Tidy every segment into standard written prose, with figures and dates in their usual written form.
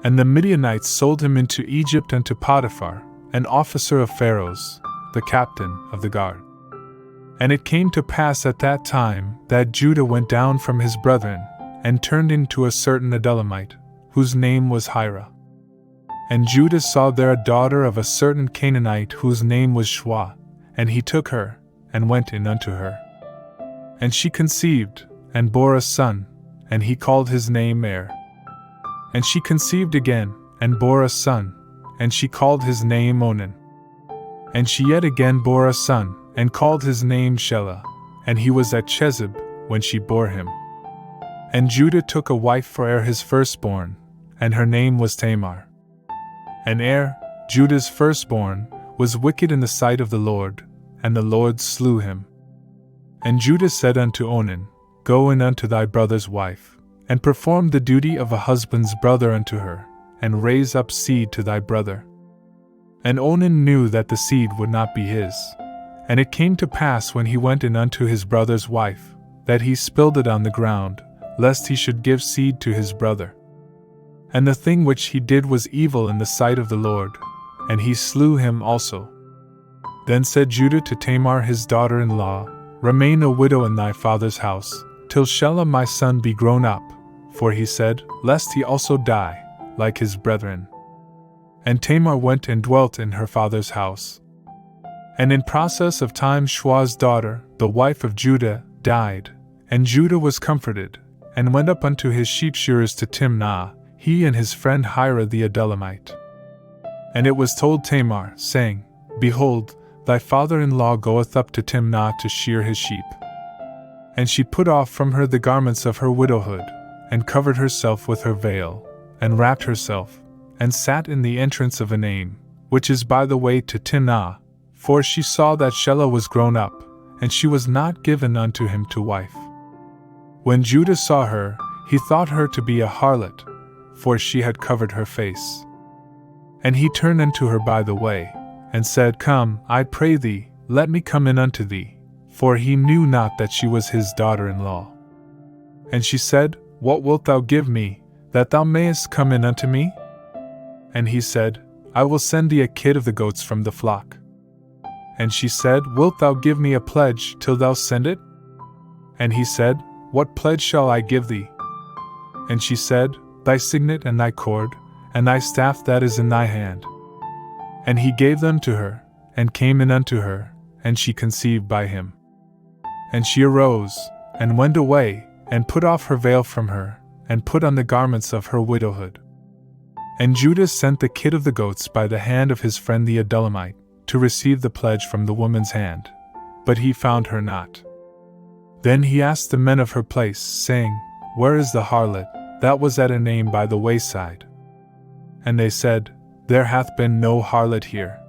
And the Midianites sold him into Egypt unto Potiphar, an officer of Pharaoh's, the captain of the guard. And it came to pass at that time that Judah went down from his brethren, and turned into a certain Adullamite, whose name was Hira. And Judah saw there a daughter of a certain Canaanite whose name was Shua, and he took her, and went in unto her. And she conceived, and bore a son, and he called his name Er. And she conceived again, and bore a son, and she called his name Onan. And she yet again bore a son, and called his name Shelah, and he was at Chezib when she bore him. And Judah took a wife for Er his firstborn, and her name was Tamar. And Er, Judah's firstborn, was wicked in the sight of the Lord, and the Lord slew him. And Judah said unto Onan, Go in unto thy brother's wife, and perform the duty of a husband's brother unto her, and raise up seed to thy brother. And Onan knew that the seed would not be his. And it came to pass when he went in unto his brother's wife, that he spilled it on the ground, lest he should give seed to his brother. And the thing which he did was evil in the sight of the Lord, and he slew him also. Then said Judah to Tamar his daughter-in-law, Remain a widow in thy father's house, till Shelah my son be grown up, for he said, Lest he also die, like his brethren. And Tamar went and dwelt in her father's house. And in process of time Shua's daughter, the wife of Judah, died, and Judah was comforted, and went up unto his sheep-shearers to Timnah, he and his friend Hira the Adullamite. And it was told Tamar, saying, Behold, thy father-in-law goeth up to Timnah to shear his sheep. And she put off from her the garments of her widowhood, and covered herself with her veil, and wrapped herself, and sat in the entrance of Enaim, which is by the way to Timnah, for she saw that Shelah was grown up, and she was not given unto him to wife. When Judah saw her, he thought her to be a harlot, for she had covered her face. And he turned unto her by the way, and said, Come, I pray thee, let me come in unto thee, for he knew not that she was his daughter-in-law. And she said, What wilt thou give me, that thou mayest come in unto me? And he said, I will send thee a kid of the goats from the flock. And she said, Wilt thou give me a pledge till thou send it? And he said, What pledge shall I give thee? And she said, Thy signet and thy cord, and thy staff that is in thy hand. And he gave them to her, and came in unto her, and she conceived by him. And she arose, and went away, and put off her veil from her, and put on the garments of her widowhood. And Judah sent the kid of the goats by the hand of his friend the Adullamite, to receive the pledge from the woman's hand, but he found her not. Then he asked the men of her place, saying, Where is the harlot that was at Enaim by the wayside? And they said, There hath been no harlot here.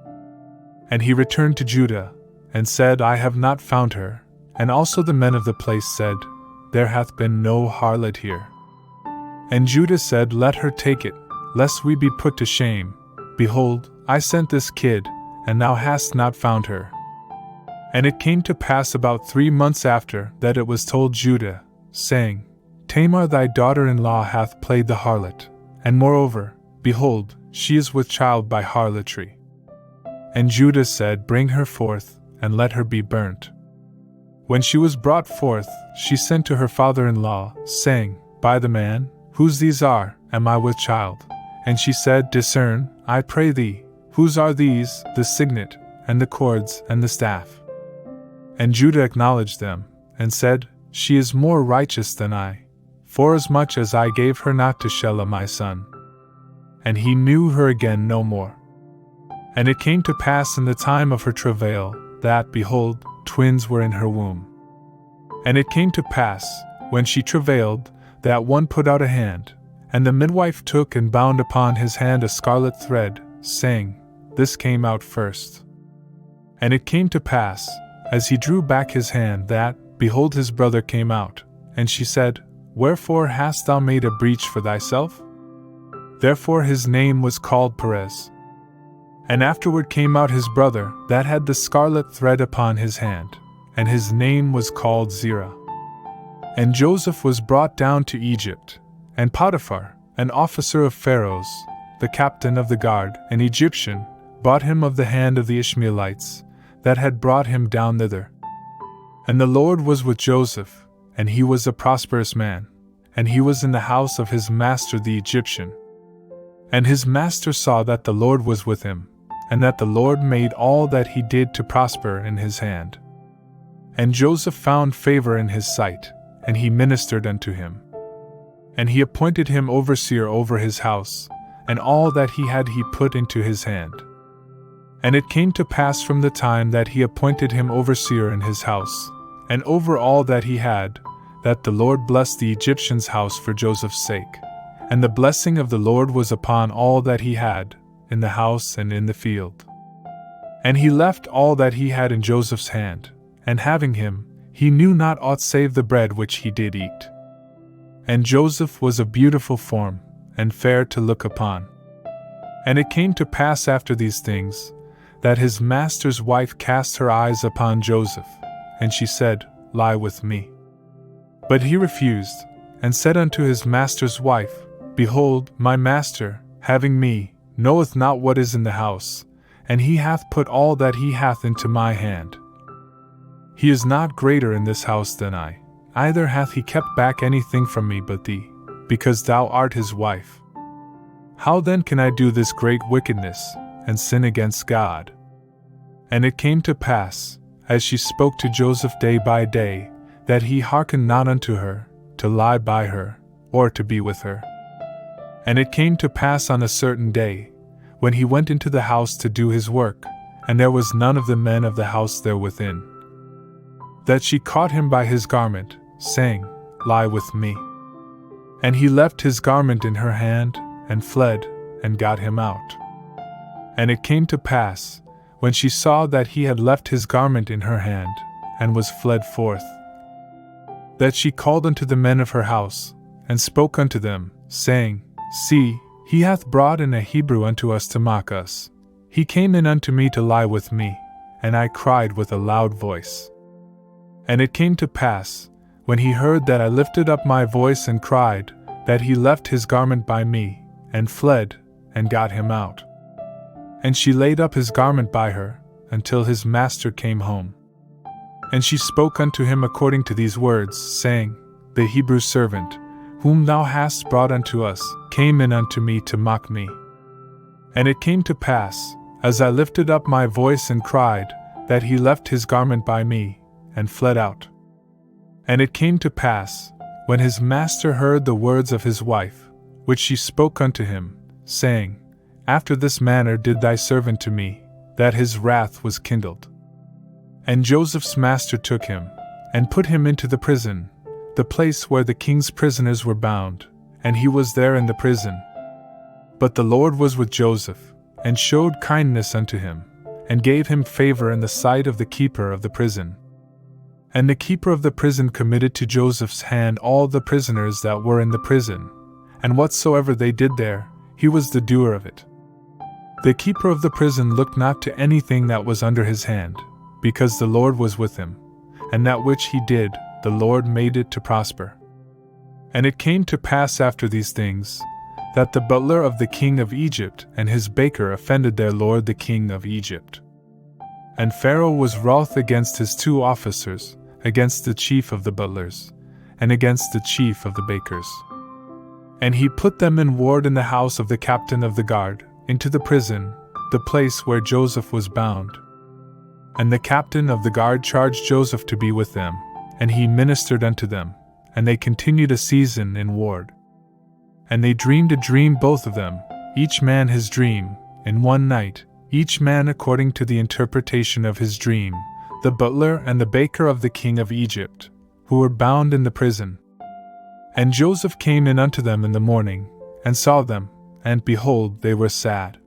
And he returned to Judah, and said, I have not found her. And also the men of the place said, There hath been no harlot here. And Judah said, Let her take it, lest we be put to shame. Behold, I sent this kid, and thou hast not found her. And it came to pass about 3 months after that it was told Judah, saying, Tamar thy daughter-in-law hath played the harlot, and moreover, behold, she is with child by harlotry. And Judah said, Bring her forth, and let her be burnt. When she was brought forth, she sent to her father-in-law, saying, By the man, whose these are, am I with child? And she said, Discern, I pray thee, whose are these, the signet, and the cords, and the staff? And Judah acknowledged them, and said, She is more righteous than I, forasmuch as I gave her not to Shelah my son. And he knew her again no more. And it came to pass in the time of her travail, that, behold, twins were in her womb. And it came to pass, when she travailed, that one put out a hand, and the midwife took and bound upon his hand a scarlet thread, saying, This came out first. And it came to pass, as he drew back his hand, that, behold, his brother came out. And she said, Wherefore hast thou made a breach for thyself? Therefore his name was called Perez. And afterward came out his brother, that had the scarlet thread upon his hand, and his name was called Zerah. And Joseph was brought down to Egypt, and Potiphar, an officer of Pharaoh's, the captain of the guard, an Egyptian, bought him of the hand of the Ishmaelites, that had brought him down thither. And the Lord was with Joseph, and he was a prosperous man, and he was in the house of his master the Egyptian. And his master saw that the Lord was with him, and that the Lord made all that he did to prosper in his hand. And Joseph found favor in his sight, and he ministered unto him. And he appointed him overseer over his house, and all that he had he put into his hand. And it came to pass from the time that he appointed him overseer in his house, and over all that he had, that the Lord blessed the Egyptian's house for Joseph's sake. And the blessing of the Lord was upon all that he had, in the house and in the field. And he left all that he had in Joseph's hand, and having him, he knew not aught save the bread which he did eat. And Joseph was of beautiful form, and fair to look upon. And it came to pass after these things, that his master's wife cast her eyes upon Joseph, and she said, Lie with me. But he refused, and said unto his master's wife, Behold, my master, having me, knoweth not what is in the house, and he hath put all that he hath into my hand. He is not greater in this house than I, neither hath he kept back anything from me but thee, because thou art his wife. How then can I do this great wickedness, and sin against God? And it came to pass, as she spoke to Joseph day by day, that he hearkened not unto her, to lie by her, or to be with her. And it came to pass on a certain day, when he went into the house to do his work, and there was none of the men of the house there within, that she caught him by his garment, saying, Lie with me. And he left his garment in her hand, and fled, and got him out. And it came to pass, when she saw that he had left his garment in her hand, and was fled forth, that she called unto the men of her house, and spoke unto them, saying, See, he hath brought in a Hebrew unto us to mock us. He came in unto me to lie with me, and I cried with a loud voice. And it came to pass, when he heard that I lifted up my voice and cried, that he left his garment by me, and fled, and got him out. And she laid up his garment by her, until his master came home. And she spoke unto him according to these words, saying, The Hebrew servant, whom thou hast brought unto us, came in unto me to mock me. And it came to pass, as I lifted up my voice and cried, that he left his garment by me, and fled out. And it came to pass, when his master heard the words of his wife, which she spoke unto him, saying, After this manner did thy servant to me, that his wrath was kindled. And Joseph's master took him, and put him into the prison, the place where the king's prisoners were bound, and he was there in the prison. But the Lord was with Joseph, and showed kindness unto him, and gave him favor in the sight of the keeper of the prison. And the keeper of the prison committed to Joseph's hand all the prisoners that were in the prison, and whatsoever they did there, he was the doer of it. The keeper of the prison looked not to anything that was under his hand, because the Lord was with him, and that which he did, the Lord made it to prosper. And it came to pass after these things, that the butler of the king of Egypt and his baker offended their lord the king of Egypt. And Pharaoh was wroth against his 2 officers, against the chief of the butlers, and against the chief of the bakers. And he put them in ward in the house of the captain of the guard, into the prison, the place where Joseph was bound. And the captain of the guard charged Joseph to be with them, and he ministered unto them, and they continued a season in ward. And they dreamed a dream both of them, each man his dream, in one night, each man according to the interpretation of his dream, the butler and the baker of the king of Egypt, who were bound in the prison. And Joseph came in unto them in the morning, and saw them, and behold, they were sad.